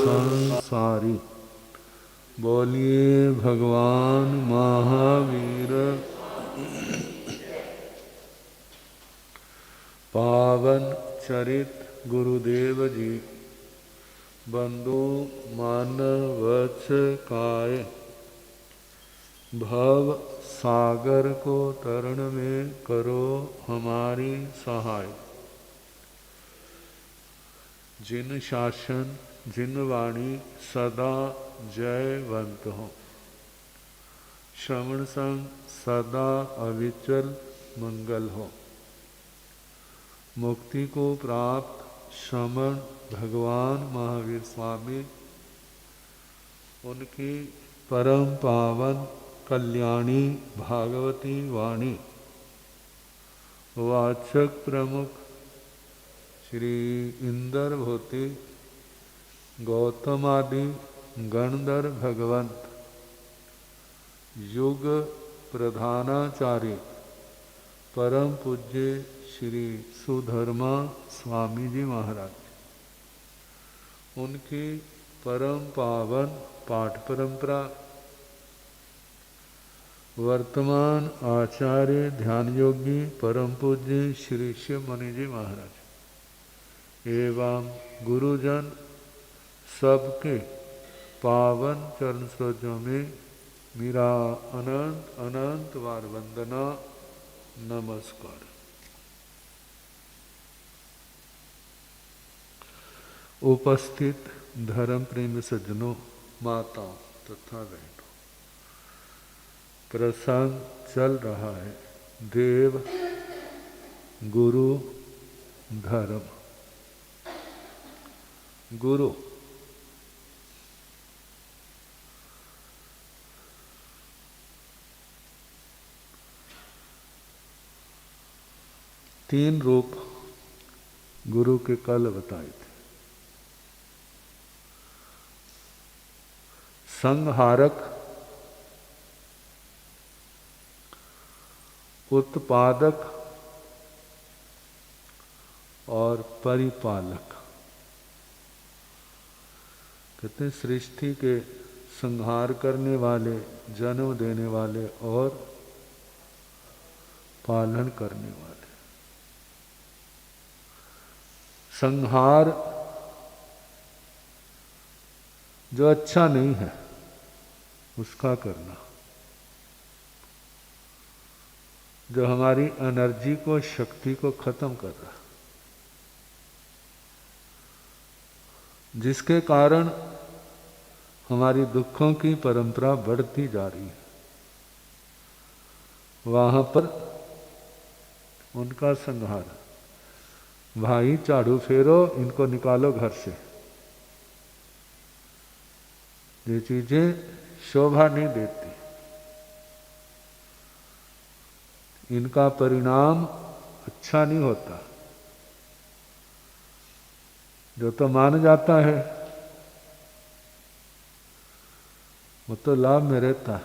संसारी। बोलिए भगवान महावीर पावन चरित गुरुदेव जी। बंधु मानवच काय, भव सागर को तरण में करो हमारी सहाय। जिन शासन जिन वाणी सदा जयवंत हो, श्रवण संग सदा अविचल मंगल हो। मुक्ति को प्राप्त श्रमण भगवान महावीर स्वामी, उनकी परम पावन कल्याणी भागवती वाणी वाचक प्रमुख श्री इंदर भूति गौतमादि गणधर भगवंत, युग प्रधानाचार्य परम पूज्य श्री सुधर्मा स्वामी जी महाराज, उनकी परम पावन पाठ परंपरा, वर्तमान आचार्य ध्यान योगी परम पूज्य श्री शिव मुनि जी महाराज एवं गुरुजन सबके पावन चरण सरोजों में मेरा अनंत अनंत बार वंदना नमस्कार। उपस्थित धर्म प्रेम सज्जनों, माताओं तथा बहनों, प्रसंग चल रहा है देव गुरु धर्म। गुरु तीन रूप गुरु के कल बताए थे। संहारक, उत्पादक और परिपालक। कहते हैं सृष्टि के संहार करने वाले, जन्म देने वाले और पालन करने वाले। संहार जो अच्छा नहीं है उसका करना, जो हमारी एनर्जी को, शक्ति को खत्म कर रहा, जिसके कारण हमारी दुखों की परंपरा बढ़ती जा रही है, वहां पर उनका संहार। भाई झाड़ू फेरो, इनको निकालो घर से। ये चीजें शोभा नहीं देती, इनका परिणाम अच्छा नहीं होता। जो तो मान जाता है वो तो लाभ में रहता है।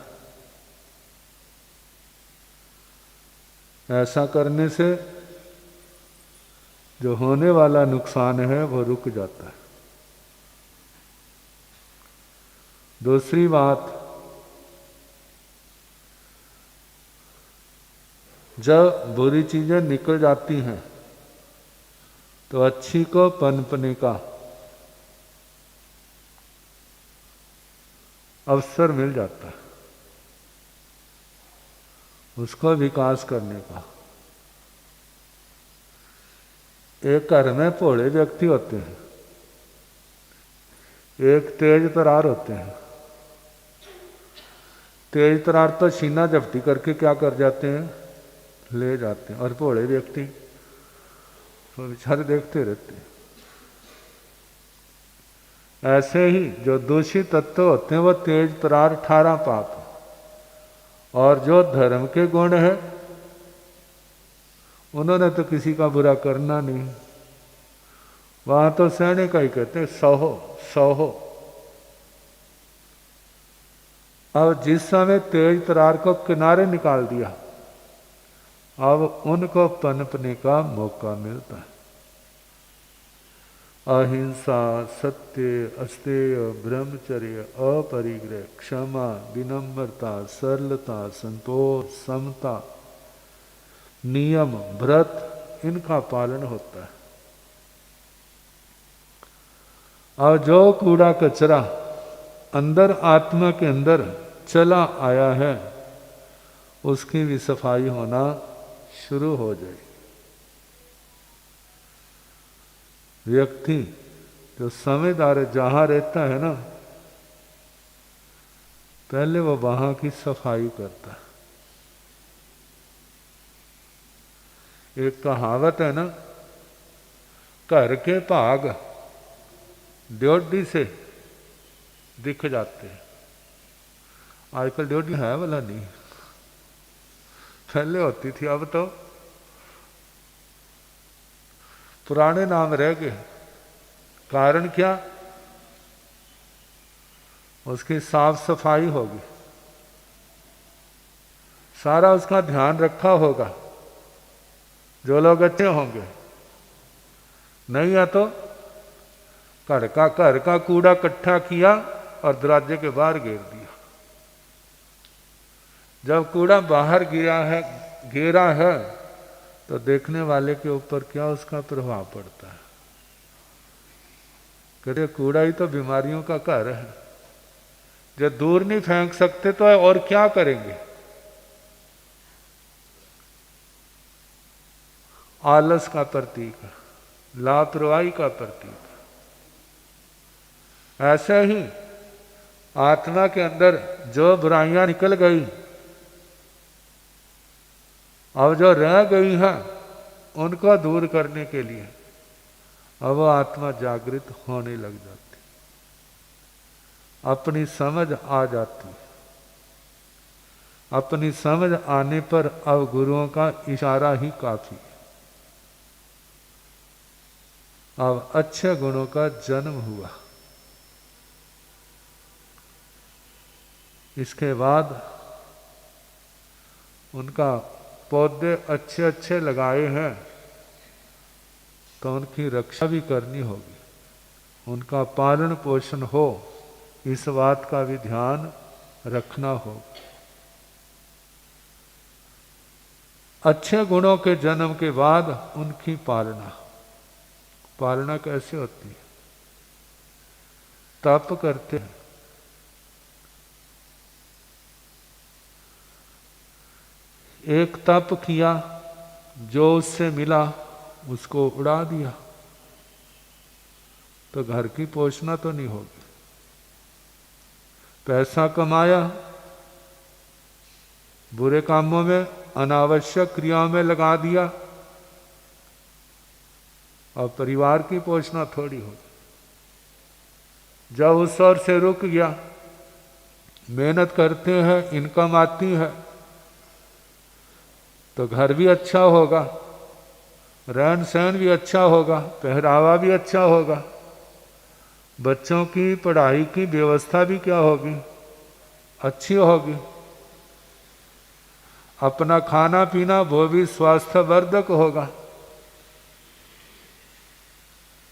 ऐसा करने से जो होने वाला नुकसान है वो रुक जाता है। दूसरी बात, जब बुरी चीजें निकल जाती हैं तो अच्छी को पनपने का अवसर मिल जाता है, उसको विकास करने का। एक घर में भोले व्यक्ति होते हैं, एक तेज तरार होते हैं। तेज तरार तो सीना झपटी करके क्या कर जाते हैं, ले जाते हैं, और भोले व्यक्ति तो बेचारे देखते रहते हैं। ऐसे ही जो दूषित तत्व होते हैं वो तेज तरार 18 पाप, और जो धर्म के गुण है उन्होंने तो किसी का बुरा करना नहीं। वहां तो सहने का ही कहते हैं, सहो सहो। अब जिस समय तेज तरार को किनारे निकाल दिया, अब उनको पनपने का मौका मिलता है। अहिंसा, सत्य, अस्तेय, ब्रह्मचर्य, अपरिग्रह, क्षमा, विनम्रता, सरलता, संतोष, समता, नियम, व्रत, इनका पालन होता है। और जो कूड़ा कचरा अंदर आत्मा के अंदर चला आया है उसकी भी सफाई होना शुरू हो जाएगी। व्यक्ति जो समझदार है, जहां रहता है ना, पहले वो वहां की सफाई करता है। एक कहावत है ना, घर के भाग ड्योढ़ी से दिख जाते हैं। आजकल ड्योढ़ी है वाला नहीं, पहले होती थी, अब तो पुराने नाम रह गए। कारण क्या? उसकी साफ सफाई होगी, सारा उसका ध्यान रखा होगा, जो लोग अच्छे होंगे। नहीं है तो घर का कूड़ा इकट्ठा किया और दरवाजे के बाहर गिर दिया। जब कूड़ा बाहर गिरा है तो देखने वाले के ऊपर क्या उसका प्रभाव पड़ता है? कहते कूड़ा ही तो बीमारियों का घर है। जब दूर नहीं फेंक सकते तो और क्या करेंगे? आलस का प्रतीक है, लापरवाही का प्रतीक है। ऐसे ही आत्मा के अंदर जो बुराइयां निकल गई, अब जो रह गई हैं उनको दूर करने के लिए अब आत्मा जागृत होने लग जाती, अपनी समझ आ जाती। अपनी समझ आने पर अब गुरुओं का इशारा ही काफी। अब अच्छे गुणों का जन्म हुआ। इसके बाद उनका पौधे अच्छे अच्छे लगाए हैं तो उनकी रक्षा भी करनी होगी, उनका पालन पोषण हो, इस बात का भी ध्यान रखना होगा। अच्छे गुणों के जन्म के बाद उनकी पालना कैसे होती है? तप करते हैं। एक तप किया, जो उससे मिला उसको उड़ा दिया तो घर की पोषणा तो नहीं होगी। पैसा कमाया, बुरे कामों में, अनावश्यक क्रियाओं में लगा दिया, और परिवार की पोषणा थोड़ी होगी। जब उस ओर से रुक गया, मेहनत करते हैं, इनकम आती है तो घर भी अच्छा होगा, रहन सहन भी अच्छा होगा, पहरावा भी अच्छा होगा, बच्चों की पढ़ाई की व्यवस्था भी क्या होगी? अच्छी होगी। अपना खाना पीना वो भी स्वास्थ्यवर्धक होगा,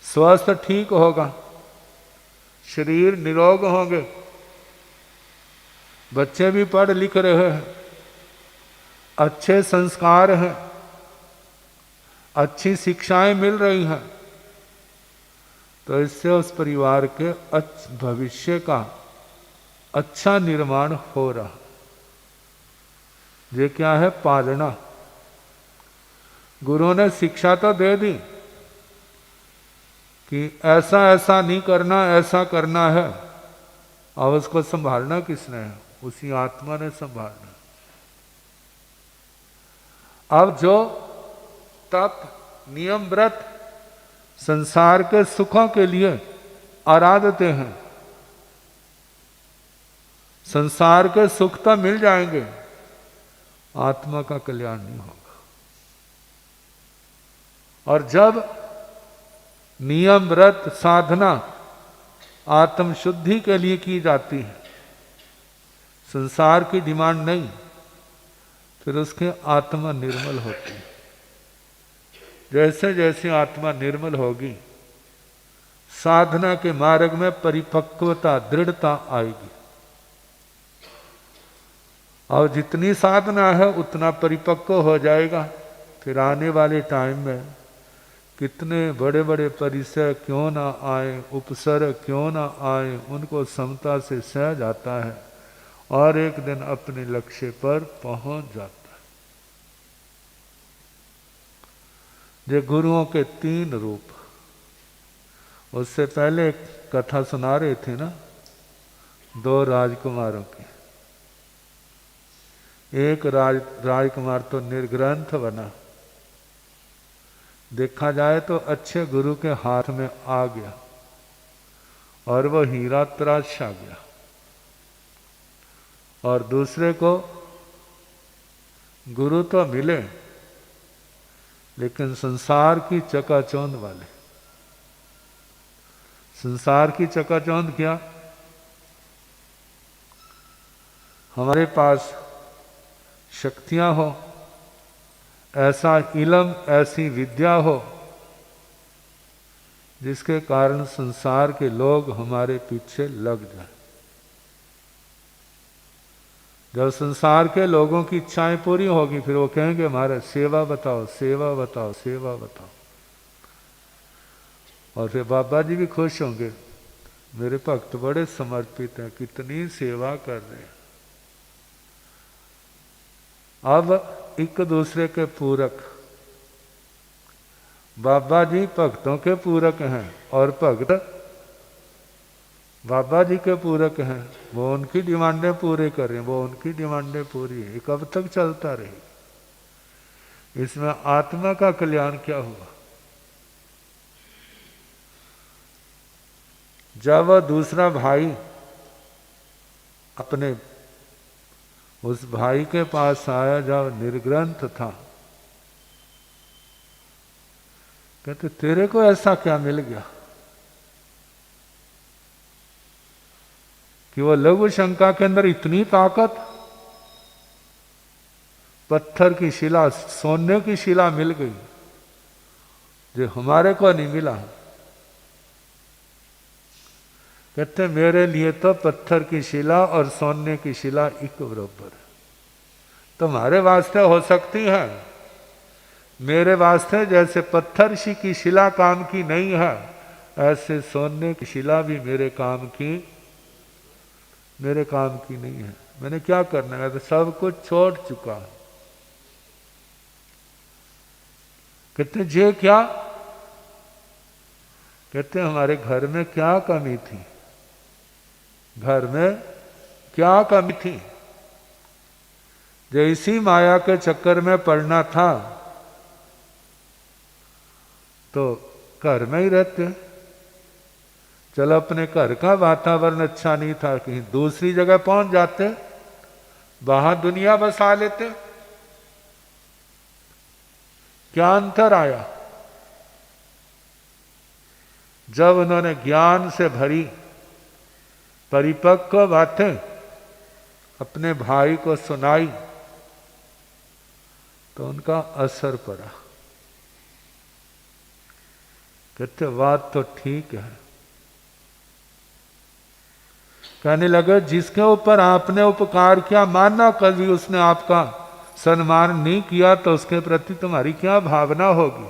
स्वास्थ्य ठीक होगा, शरीर निरोग होंगे, बच्चे भी पढ़ लिख रहे हैं, अच्छे संस्कार हैं, अच्छी शिक्षाएं मिल रही हैं, तो इससे उस परिवार के भविष्य का अच्छा निर्माण हो रहा। ये क्या है? पालना। गुरुओं ने शिक्षा तो दे दी कि ऐसा ऐसा नहीं करना, ऐसा करना है, और उसको संभालना किसने है? उसी आत्मा ने संभालना। अब जो तप, नियम, व्रत संसार के सुखों के लिए आराधते हैं, संसार के सुख तो मिल जाएंगे, आत्मा का कल्याण नहीं होगा। और जब नियम, व्रत, साधना आत्म शुद्धि के लिए की जाती है, संसार की डिमांड नहीं, फिर उसके आत्मा निर्मल होती है। जैसे जैसे आत्मा निर्मल होगी साधना के मार्ग में परिपक्वता, दृढ़ता आएगी। और जितनी साधना है उतना परिपक्व हो जाएगा। फिर आने वाले टाइम में कितने बड़े बड़े परिसर क्यों ना आए, उपसर्ग क्यों ना आए, उनको समता से सह जाता है और एक दिन अपने लक्ष्य पर पहुंच जाता है। ये गुरुओं के 3 रूप। उससे पहले एक कथा सुना रहे थे ना 2 राजकुमारों की। एक राजकुमार तो निर्ग्रंथ बना, देखा जाए तो अच्छे गुरु के हाथ में आ गया और वो हीरा तराशा गया। और दूसरे को गुरु तो मिले लेकिन संसार की चकाचौंध वाले। संसार की चकाचौंध क्या? हमारे पास शक्तियां हो, ऐसा इल्म, ऐसी विद्या हो जिसके कारण संसार के लोग हमारे पीछे लग जाए। जब संसार के लोगों की इच्छाएं पूरी होगी फिर वो कहेंगे हमारा सेवा बताओ, सेवा बताओ, सेवा बताओ। और फिर बाबा जी भी खुश होंगे, मेरे भक्त बड़े समर्पित हैं, कितनी सेवा कर रहे हैं। अब एक दूसरे के पूरक। बाबा जी भक्तों के पूरक हैं और भक्त बाबा जी के पूरक हैं। वो उनकी डिमांडें पूरे कर रहे हैं, वो उनकी डिमांडें पूरी है। कब तक चलता रहेगी? इसमें आत्मा का कल्याण क्या हुआ? जब वह दूसरा भाई अपने उस भाई के पास आया जब निर्ग्रंथ था, कहते तेरे को ऐसा क्या मिल गया कि वो लघु शंका के अंदर इतनी ताकत? पत्थर की शिला, सोने की शिला मिल गई जो हमारे को नहीं मिला। कहते मेरे लिए तो पत्थर की शिला और सोने की शिला एक बराबर है। तुम्हारे वास्ते हो सकती है, मेरे वास्ते जैसे पत्थर की शिला काम की नहीं है, ऐसे सोने की शिला भी मेरे काम की नहीं है। मैंने क्या करना है? तो सब कुछ छोड़ चुका। कहते जे क्या? कहते हमारे घर में क्या कमी थी? घर में क्या कमी थी? जो इसी माया के चक्कर में पड़ना था तो घर में ही रहते। चलो अपने घर का वातावरण अच्छा नहीं था, कहीं दूसरी जगह पहुंच जाते, बाहर दुनिया बसा लेते। क्या अंतर आया? जब उन्होंने ज्ञान से भरी परिपक्व बातें अपने भाई को सुनाई तो उनका असर पड़ा। कहते बात तो ठीक है। कहने लगे जिसके ऊपर आपने उपकार किया, माना कभी उसने आपका सम्मान नहीं किया तो उसके प्रति तुम्हारी क्या भावना होगी?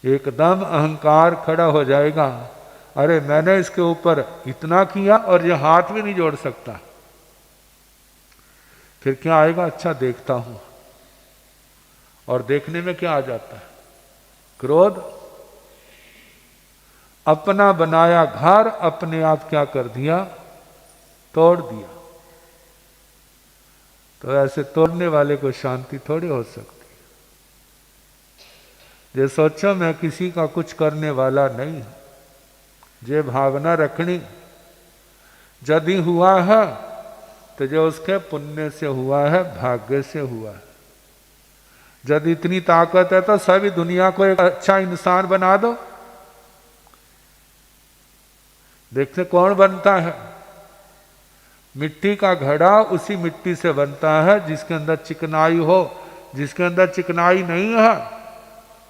एकदम अहंकार खड़ा हो जाएगा। अरे मैंने इसके ऊपर इतना किया और ये हाथ भी नहीं जोड़ सकता। फिर क्या आएगा? अच्छा देखता हूं। और देखने में क्या आ जाता है? क्रोध। अपना बनाया घर अपने आप क्या कर दिया? तोड़ दिया। तो ऐसे तोड़ने वाले को शांति थोड़ी हो सकती। जे सोचो मैं किसी का कुछ करने वाला नहीं, जे भावना रखनी। यदि हुआ है तो जो उसके पुण्य से हुआ है, भाग्य से हुआ है। यदि इतनी ताकत है तो सभी दुनिया को एक अच्छा इंसान बना दो। देखते कौन बनता है? मिट्टी का घड़ा उसी मिट्टी से बनता है जिसके अंदर चिकनाई हो। जिसके अंदर चिकनाई नहीं है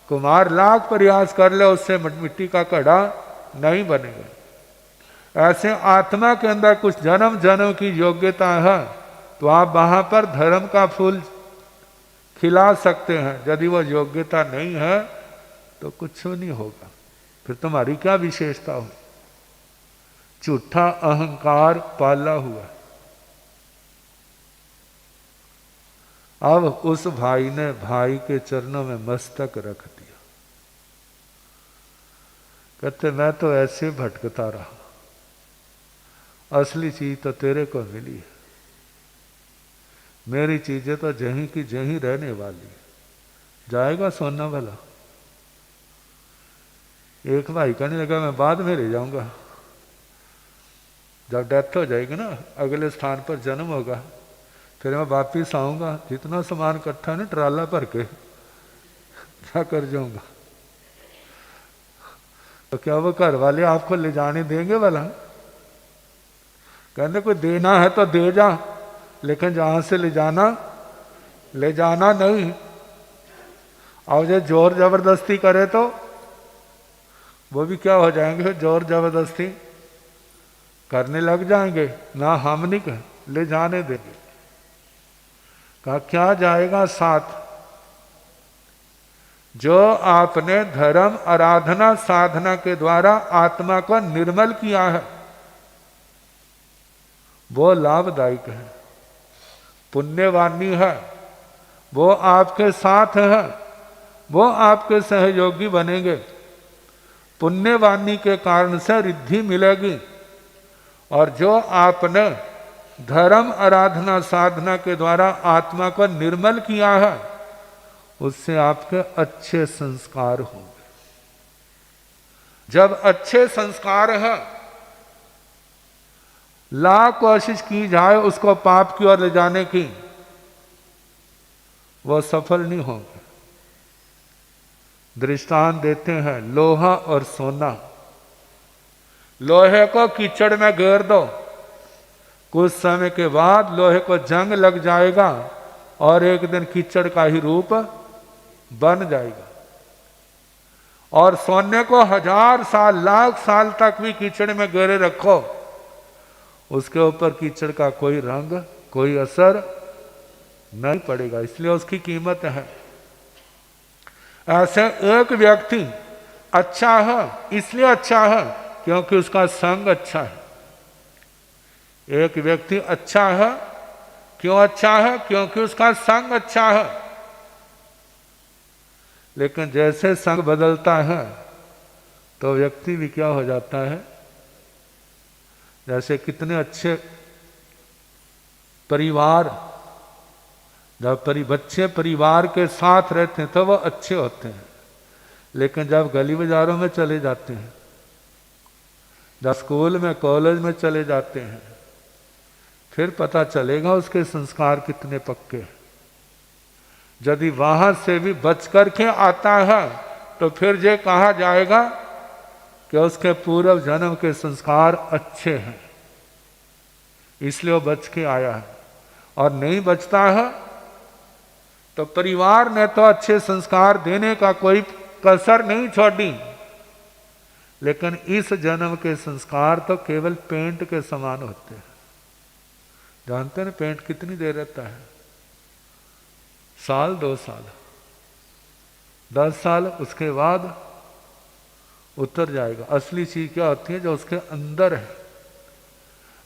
कुम्हार लाख प्रयास कर ले, उससे मिट्टी का घड़ा नहीं बनेगा। ऐसे आत्मा के अंदर कुछ जन्म जन्म की योग्यता है, तो आप वहां पर धर्म का फूल खिला सकते हैं। यदि वो योग्यता नहीं है तो कुछ नहीं होगा, फिर तुम्हारी क्या विशेषता हो। झूठा अहंकार पाला हुआ। अब उस भाई ने भाई के चरणों में मस्तक रख दिया। कहते मैं तो ऐसे भटकता रहा, असली चीज तो तेरे को मिली है। मेरी चीजें तो जहीं की जहीं रहने वाली। जाएगा सोना भला? एक भाई कहने लगा मैं बाद में ले जाऊंगा, जब डेथ हो जाएगी ना, अगले स्थान पर जन्म होगा, फिर मैं वापिस आऊंगा, जितना सामान इकट्ठा ना ट्राला भर के क्या कर जाऊंगा। तो क्या वो घर वाले आपको ले जाने देंगे भला? कहने कोई देना है तो दे जा, लेकिन जहां से ले जाना नहीं। और जो जोर जबरदस्ती करे तो वो भी क्या हो जाएंगे, जोर जबरदस्ती करने लग जाएंगे। ना हम नहीं कह ले जाने देंगे। कहा क्या जाएगा साथ? जो आपने धर्म आराधना साधना के द्वारा आत्मा को निर्मल किया है वो लाभदायक है, पुण्यवानी है, वो आपके साथ है, वो आपके सहयोगी बनेंगे। पुण्यवानी के कारण से रिद्धि मिलेगी। और जो आपने धर्म आराधना साधना के द्वारा आत्मा को निर्मल किया है उससे आपके अच्छे संस्कार होंगे। जब अच्छे संस्कार है, लाख कोशिश की जाए उसको पाप की ओर ले जाने की, वो सफल नहीं होंगे। दृष्टांत देते हैं लोहा और सोना। लोहे को कीचड़ में घेर दो, कुछ समय के बाद लोहे को जंग लग जाएगा और एक दिन कीचड़ का ही रूप बन जाएगा। और सोने को 1000 साल लाख साल तक भी कीचड़ में घेरे रखो, उसके ऊपर कीचड़ का कोई रंग कोई असर नहीं पड़ेगा, इसलिए उसकी कीमत है। ऐसे एक व्यक्ति अच्छा है, इसलिए अच्छा है क्योंकि उसका संग अच्छा है। एक व्यक्ति अच्छा है, क्यों अच्छा है? क्योंकि उसका संग अच्छा है। लेकिन जैसे संग बदलता है तो व्यक्ति भी क्या हो जाता है। जैसे कितने अच्छे परिवार, जब बच्चे परिवार के साथ रहते हैं तो वो अच्छे होते हैं, लेकिन जब गली बाजारों में चले जाते हैं, जब स्कूल में कॉलेज में चले जाते हैं, फिर पता चलेगा उसके संस्कार कितने पक्के हैं। यदि वहां से भी बच करके आता है तो फिर ये कहा जाएगा कि उसके पूर्व जन्म के संस्कार अच्छे हैं, इसलिए वो बच के आया है। और नहीं बचता है तो परिवार ने तो अच्छे संस्कार देने का कोई कसर नहीं छोड़ी, लेकिन इस जन्म के संस्कार तो केवल पेंट के समान होते हैं। जानते हैं पेंट कितनी देर रहता है? साल 2 साल 10 साल, उसके बाद उतर जाएगा। असली चीज क्या होती है? जो उसके अंदर है।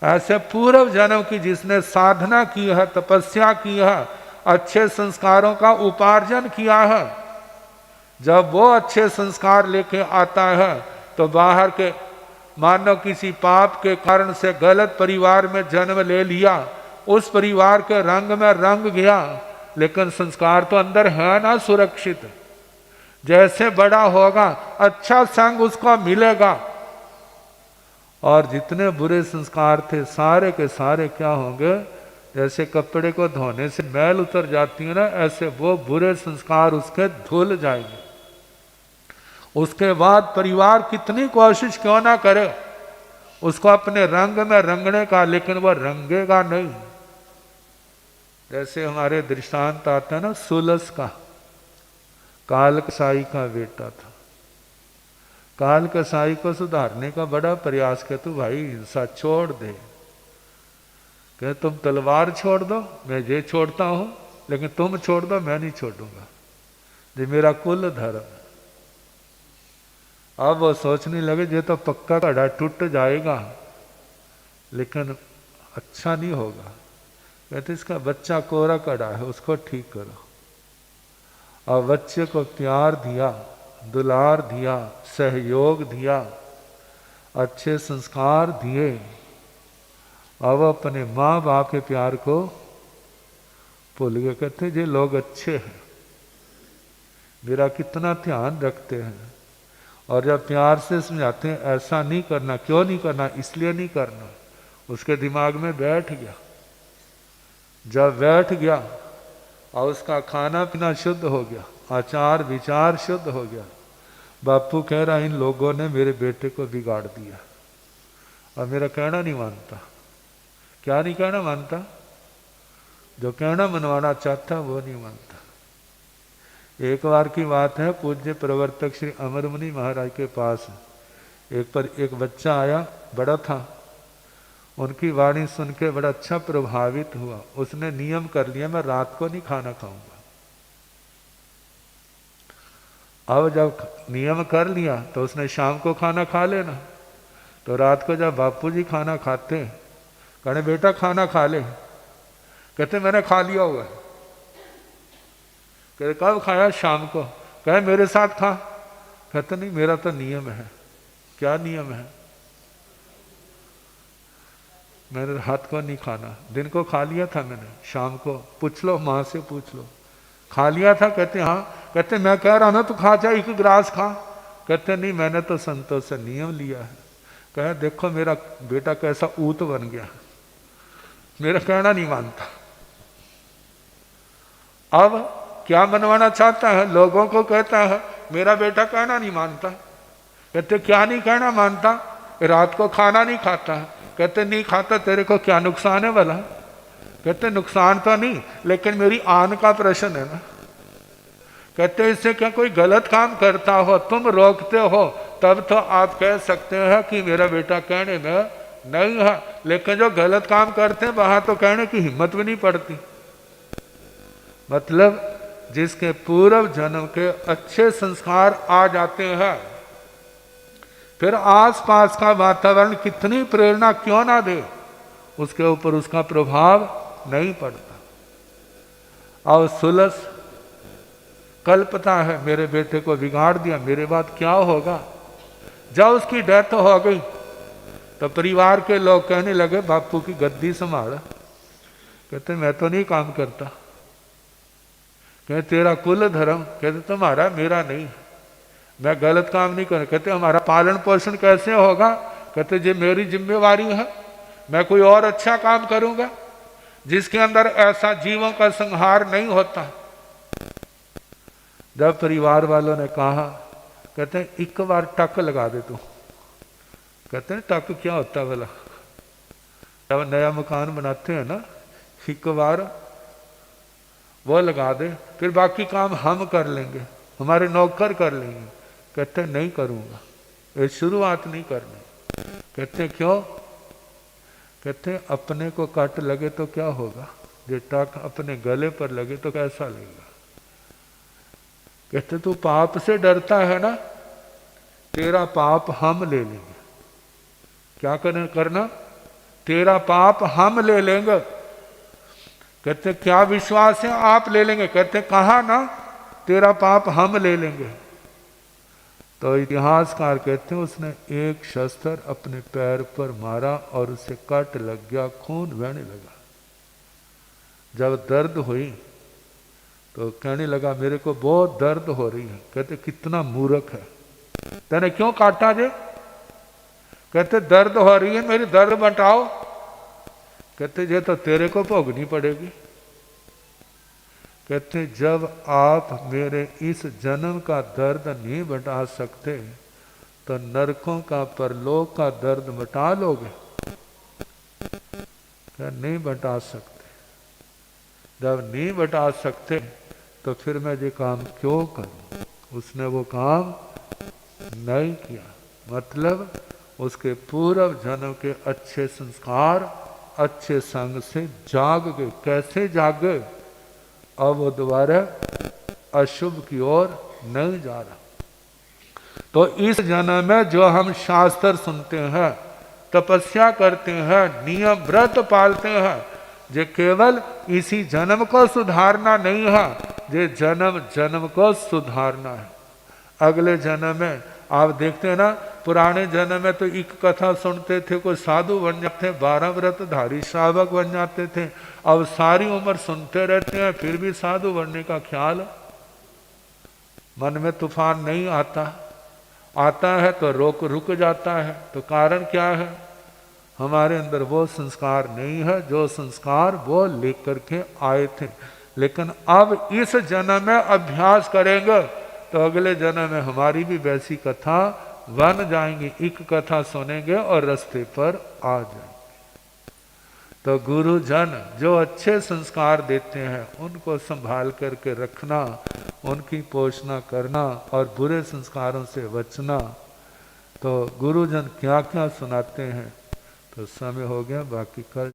ऐसे पूर्व जन्म की जिसने साधना की है, तपस्या की है, अच्छे संस्कारों का उपार्जन किया है, जब वो अच्छे संस्कार लेके आता है तो बाहर के मानो किसी पाप के कारण से गलत परिवार में जन्म ले लिया, उस परिवार के रंग में रंग गया, लेकिन संस्कार तो अंदर है ना सुरक्षित। जैसे बड़ा होगा अच्छा संग उसको मिलेगा, और जितने बुरे संस्कार थे सारे के सारे क्या होंगे? जैसे कपड़े को धोने से मैल उतर जाती है ना, ऐसे वो बुरे संस्कार उसके धुल जाएंगे। उसके बाद परिवार कितनी कोशिश क्यों ना करे उसको अपने रंग में रंगने का, लेकिन वह रंगेगा नहीं। जैसे हमारे दृष्टांत आता है ना सुलस का, काल कसाई का बेटा था। काल कसाई को सुधारने का बड़ा प्रयास किया, तू भाई हिंसा छोड़ दे। कहे तुम तलवार छोड़ दो, मैं ये छोड़ता हूं, लेकिन तुम छोड़ दो, मैं नहीं छोड़ूंगा, ये मेरा कुल धर्म है। अब वो सोचने लगे ये तो पक्का घड़ा टूट जाएगा, लेकिन अच्छा नहीं होगा। कहते इसका बच्चा कोरा कड़ा है, उसको ठीक करो। और बच्चे को प्यार दिया, दुलार दिया, सहयोग दिया, अच्छे संस्कार दिए। अब अपने माँ बाप के प्यार को भूल गए। कहते ये लोग अच्छे हैं, मेरा कितना ध्यान रखते हैं, और जब प्यार से समझाते हैं ऐसा नहीं करना, क्यों नहीं करना, इसलिए नहीं करना, उसके दिमाग में बैठ गया। जब बैठ गया और उसका खाना पीना शुद्ध हो गया, आचार विचार शुद्ध हो गया, बापू कह रहा इन लोगों ने मेरे बेटे को बिगाड़ दिया, और मेरा कहना नहीं मानता। क्या नहीं कहना मानता? जो कहना मनवाना चाहता वो नहीं मानता। एक बार की बात है, पूज्य प्रवर्तक श्री अमर मुनि महाराज के पास एक बच्चा आया, बड़ा था। उनकी वाणी सुन के बड़ा अच्छा प्रभावित हुआ। उसने नियम कर लिया मैं रात को नहीं खाना खाऊंगा। अब जब नियम कर लिया तो उसने शाम को खाना खा लेना। तो रात को जब बापूजी खाना खाते, कहने बेटा खाना खा ले। कहते मैंने खा लिया हुआ। कहते कब खाया? शाम को। कहे मेरे साथ खा। कहते नहीं मेरा तो नियम है। क्या नियम है? मैंने रात को नहीं खाना, दिन को खा लिया था मैंने, शाम को पूछ लो, माँ से पूछ लो, खा लिया था। कहते हाँ। कहते मैं कह रहा ना तू खा जा, एक गिलास खा। कहते नहीं मैंने तो संतोष से नियम लिया है। कहे देखो मेरा बेटा कैसा ऊत बन गया, मेरा कहना नहीं मानता। अब क्या बनवाना चाहता है? लोगों को कहता है मेरा बेटा कहना नहीं मानता। कहते क्या नहीं कहना मानता? रात को खाना नहीं खाता। कहते नहीं खाता, तेरे को क्या नुकसान है भला? कहते नुकसान तो नहीं, लेकिन मेरी आन का प्रश्न है ना। कहते इससे क्या कोई गलत काम करता हो, तुम रोकते हो, तब तो आप कह सकते हैं कि मेरा बेटा कहने में नहीं है, लेकिन जो गलत काम करते हैं वहां तो कहने की हिम्मत भी नहीं पड़ती। मतलब जिसके पूर्व जन्म के अच्छे संस्कार आ जाते हैं, फिर आसपास का वातावरण कितनी प्रेरणा क्यों ना दे, उसके ऊपर उसका प्रभाव नहीं पड़ता। और सुलस कल्पता है मेरे बेटे को बिगाड़ दिया, मेरे बाद क्या होगा। जब उसकी डेथ हो गई तो परिवार के लोग कहने लगे बापू की गद्दी संभाल। कहते मैं तो नहीं काम करता। कहते तेरा कुल धर्म। कहते तुम्हारा, मेरा नहीं, मैं गलत काम नहीं कर। कहते हमारा पालन पोषण कैसे होगा? कहते ये मेरी जिम्मेवारी है, मैं कोई और अच्छा काम करूंगा जिसके अंदर ऐसा जीवों का संहार नहीं होता। जब परिवार वालों ने कहा, कहते हैं एक बार टक लगा दे तू। कहते हैं टक क्या होता भला? जब नया मकान बनाते हैं ना, एक बार वो लगा दे, फिर बाकी काम हम कर लेंगे, हमारे नौकर कर लेंगे। कहते नहीं करूंगा, ये शुरुआत नहीं करनी। कहते क्यों? कहते अपने को कट लगे तो क्या होगा, ये टक अपने गले पर लगे तो कैसा लगेगा। कहते तू पाप से डरता है ना, तेरा पाप हम ले लेंगे। क्या करना? तेरा पाप हम ले लेंगे। कहते क्या विश्वास है? आप ले लेंगे। कहते कहा ना तेरा पाप हम ले लेंगे। तो इतिहासकार कहते हैं उसने एक शस्त्र अपने पैर पर मारा और उसे कट लग गया, खून बहने लगा। जब दर्द हुई तो कहने लगा मेरे को बहुत दर्द हो रही है। कहते कितना मूर्ख है, तेने क्यों काटा जे? कहते दर्द हो रही है, मेरी दर्द बटाओ। कहते ये तो तेरे को भोगनी पड़ेगी। कहते जब आप मेरे इस जन्म का दर्द नहीं बता सकते तो नरकों का, परलोक का दर्द बता लोगे? क्या नहीं बता सकते? जब नहीं बता सकते तो फिर मैं ये काम क्यों करूं? उसने वो काम नहीं किया। मतलब उसके पूर्व जन्म के अच्छे संस्कार अच्छे संग से जाग गए। कैसे जागे? अब वो दोबारा अशुभ की ओर नहीं जा रहा। तो इस जन्म में जो हम शास्त्र सुनते हैं, तपस्या करते हैं, नियम व्रत पालते हैं, जे केवल इसी जन्म को सुधारना नहीं है, जे जन्म जन्म को सुधारना है। अगले जन्म में आप देखते हैं ना, पुराने जन्म में तो एक कथा सुनते थे, कोई साधु बन जाते, 12 व्रतधारी श्रावक बन जाते थे। अब सारी उम्र सुनते रहते हैं, फिर भी साधु बनने का ख्याल मन में तूफान नहीं आता। आता है तो रुक जाता है। तो कारण क्या है? हमारे अंदर वो संस्कार नहीं है जो संस्कार वो लेकर के आए थे। लेकिन अब इस जन्म में अभ्यास करेंगे तो अगले जन्म में हमारी भी वैसी कथा बन जाएंगी। एक कथा सुनेंगे और रास्ते पर आ जाएंगे। तो गुरुजन जो अच्छे संस्कार देते हैं उनको संभाल करके रखना, उनकी पोषणा करना और बुरे संस्कारों से बचना। तो गुरुजन क्या क्या सुनाते हैं, तो समय हो गया, बाकी कल